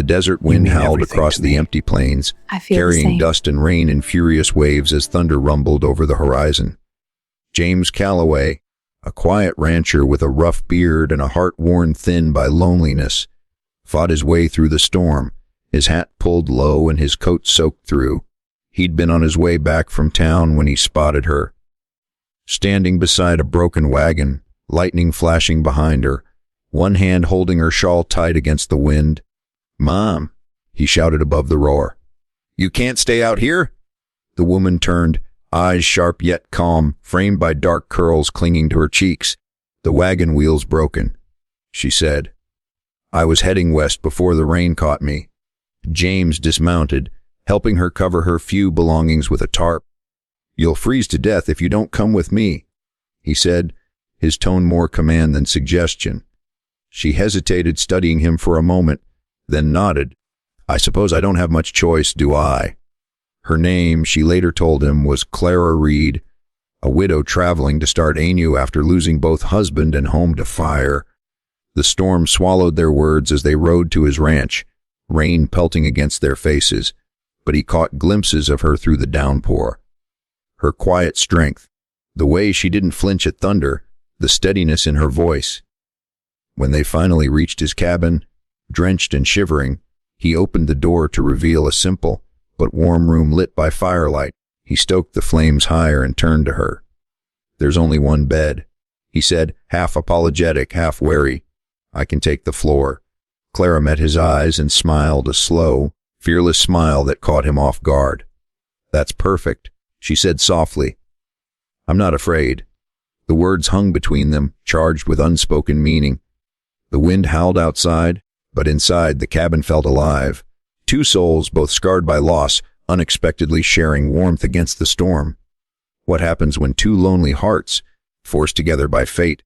desert wind howled across the empty plains, carrying dust and rain in furious waves as thunder rumbled over the horizon. James Calloway, a quiet rancher with a rough beard and a heart worn thin by loneliness, fought his way through the storm, his hat pulled low and his coat soaked through. He'd been on his way back from town when he spotted her, standing beside a broken wagon, lightning flashing behind her, one hand holding her shawl tight against the wind. "Mom," he shouted above the roar. "You can't stay out here?" The woman turned, eyes sharp yet calm, framed by dark curls clinging to her cheeks. "The wagon wheel's broken," she said. "I was heading west before the rain caught me." James dismounted, helping her cover her few belongings with a tarp. "You'll freeze to death if you don't come with me," he said, his tone more command than suggestion. She hesitated, studying him for a moment, then nodded. "I suppose I don't have much choice, do I?" Her name, she later told him, was Clara Reed, a widow traveling to start anew after losing both husband and home to fire. The storm swallowed their words as they rode to his ranch, rain pelting against their faces, but he caught glimpses of her through the downpour. Her quiet strength, the way she didn't flinch at thunder, the steadiness in her voice. When they finally reached his cabin, drenched and shivering, he opened the door to reveal a simple but warm room lit by firelight. He stoked the flames higher and turned to her. "There's only one bed," he said, half apologetic, half wary. "I can take the floor." Clara met his eyes and smiled, a slow, fearless smile that caught him off guard. "That's perfect," she said softly. "I'm not afraid." The words hung between them, charged with unspoken meaning. The wind howled outside, but inside the cabin felt alive. Two souls, both scarred by loss, unexpectedly sharing warmth against the storm. What happens when two lonely hearts, forced together by fate,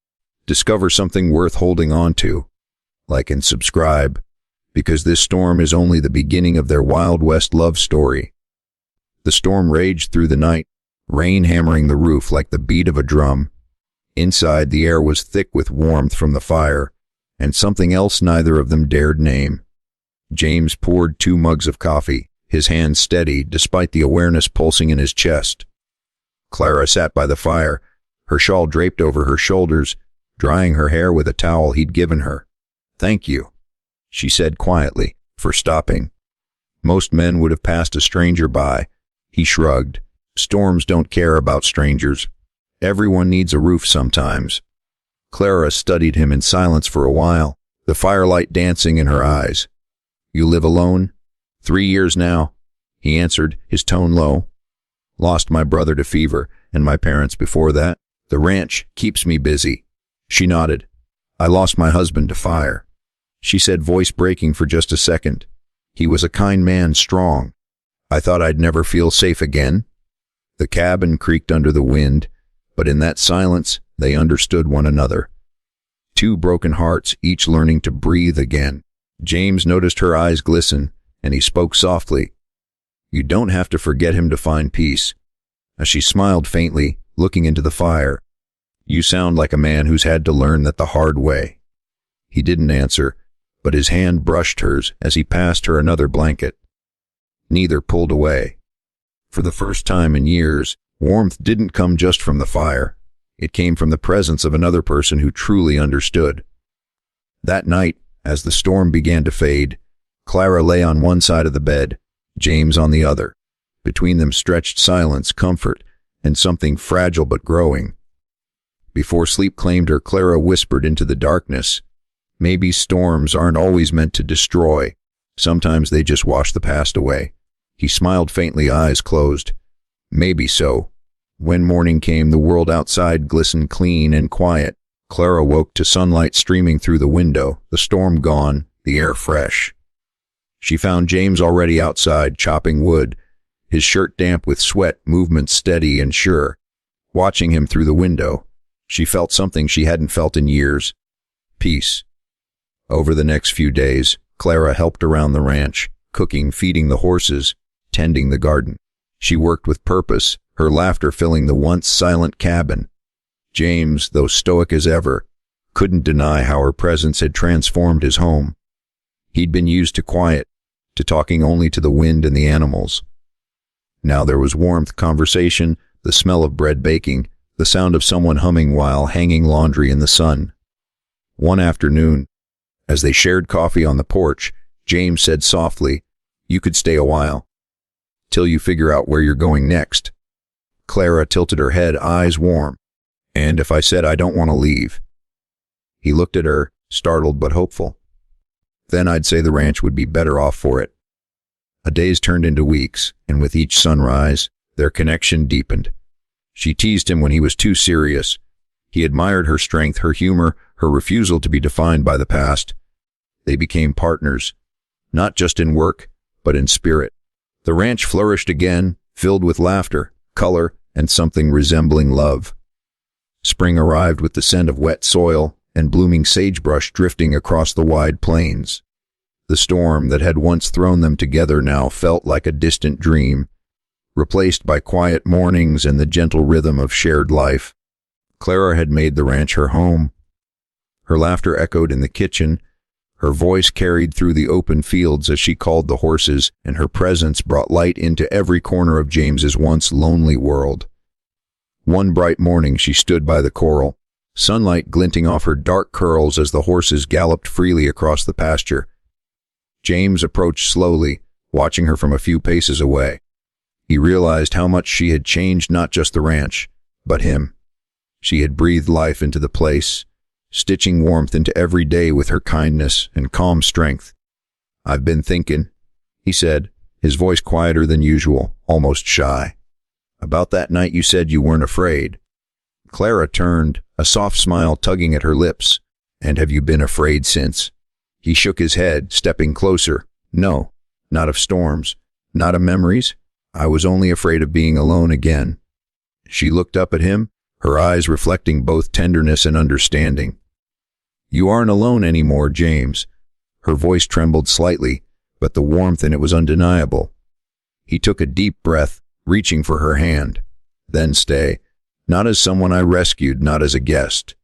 discover something worth holding on to? Like and subscribe, because this storm is only the beginning of their Wild West love story. The storm raged through the night, rain hammering the roof like the beat of a drum. Inside, the air was thick with warmth from the fire, and something else neither of them dared name. James poured 2 mugs of coffee, his hand steady despite the awareness pulsing in his chest. Clara sat by the fire, her shawl draped over her shoulders, drying her hair with a towel he'd given her. "Thank you," she said quietly, "for stopping." Most men would have passed a stranger by. He shrugged. Storms don't care about strangers. Everyone needs a roof sometimes. Clara studied him in silence for a while, the firelight dancing in her eyes. "You live alone?" "3 years now," he answered, his tone low. "Lost my brother to fever, and my parents before that. The ranch keeps me busy." She nodded. "I lost my husband to fire," she said, voice breaking for just a second. "He was a kind man, strong. I thought I'd never feel safe again." The cabin creaked under the wind, but in that silence they understood one another. Two broken hearts, each learning to breathe again. James noticed her eyes glisten, and he spoke softly. "You don't have to forget him to find peace." As she smiled faintly, looking into the fire, "You sound like a man who's had to learn that the hard way." He didn't answer, but his hand brushed hers as he passed her another blanket. Neither pulled away. For the first time in years, warmth didn't come just from the fire. It came from the presence of another person who truly understood. That night, as the storm began to fade, Clara lay on one side of the bed, James on the other. Between them stretched silence, comfort, and something fragile but growing. Before sleep claimed her, Clara whispered into the darkness, "Maybe storms aren't always meant to destroy. Sometimes they just wash the past away." He smiled faintly, eyes closed. "Maybe so." When morning came, the world outside glistened clean and quiet. Clara woke to sunlight streaming through the window, the storm gone, the air fresh. She found James already outside, chopping wood, his shirt damp with sweat, movement steady and sure. Watching him through the window, she felt something she hadn't felt in years: peace. Over the next few days, Clara helped around the ranch, cooking, feeding the horses, tending the garden. She worked with purpose, her laughter filling the once silent cabin. James, though stoic as ever, couldn't deny how her presence had transformed his home. He'd been used to quiet, to talking only to the wind and the animals. Now there was warmth, conversation, the smell of bread baking, the sound of someone humming while hanging laundry in the sun. One afternoon, as they shared coffee on the porch, James said softly, "You could stay a while. Till you figure out where you're going next." Clara tilted her head, eyes warm. "And if I said I don't want to leave?" He looked at her, startled but hopeful. "Then I'd say the ranch would be better off for it." A days turned into weeks, and with each sunrise, their connection deepened. She teased him when he was too serious. He admired her strength, her humor, her refusal to be defined by the past. They became partners, not just in work, but in spirit. The ranch flourished again, filled with laughter, color, and something resembling love. Spring arrived with the scent of wet soil and blooming sagebrush drifting across the wide plains. The storm that had once thrown them together now felt like a distant dream, replaced by quiet mornings and the gentle rhythm of shared life. Clara had made the ranch her home. Her laughter echoed in the kitchen, her voice carried through the open fields as she called the horses, and her presence brought light into every corner of James's once lonely world. One bright morning she stood by the corral, sunlight glinting off her dark curls as the horses galloped freely across the pasture. James approached slowly, watching her from a few paces away. He realized how much she had changed, not just the ranch, but him. She had breathed life into the place, stitching warmth into every day with her kindness and calm strength. "I've been thinking," he said, his voice quieter than usual, almost shy. "About that night you said you weren't afraid." Clara turned, a soft smile tugging at her lips. "And have you been afraid since?" He shook his head, stepping closer. "No, not of storms, not of memories. I was only afraid of being alone again." She looked up at him, her eyes reflecting both tenderness and understanding. "You aren't alone anymore, James." Her voice trembled slightly, but the warmth in it was undeniable. He took a deep breath, reaching for her hand. "Then stay. Not as someone I rescued, not as a guest.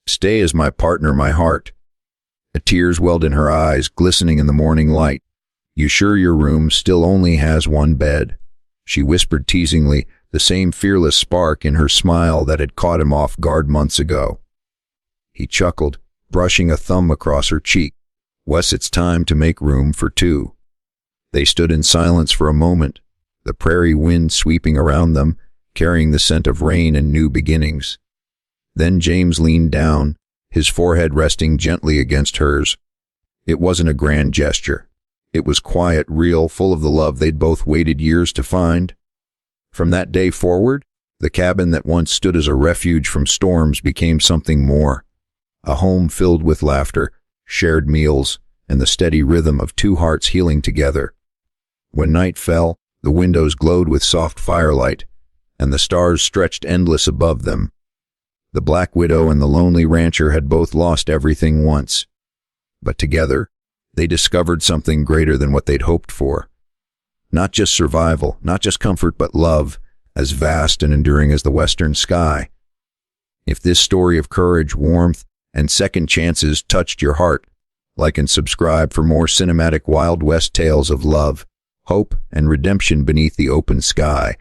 Stay as my partner, my heart." Tears welled in her eyes, glistening in the morning light. "You sure your room still only has one bed?" She whispered teasingly, the same fearless spark in her smile that had caught him off guard months ago. He chuckled, brushing a thumb across her cheek. "Wes, it's time to make room for two." They stood in silence for a moment, the prairie wind sweeping around them, carrying the scent of rain and new beginnings. Then James leaned down, his forehead resting gently against hers. It wasn't a grand gesture. It was quiet, real, full of the love they'd both waited years to find. From that day forward, the cabin that once stood as a refuge from storms became something more. A home filled with laughter, shared meals, and the steady rhythm of two hearts healing together. When night fell, the windows glowed with soft firelight, and the stars stretched endless above them. The Black Widow and the lonely rancher had both lost everything once. But together, they discovered something greater than what they'd hoped for. Not just survival, not just comfort, but love, as vast and enduring as the western sky. If this story of courage, warmth, and second chances touched your heart, like and subscribe for more cinematic Wild West tales of love, hope, and redemption beneath the open sky.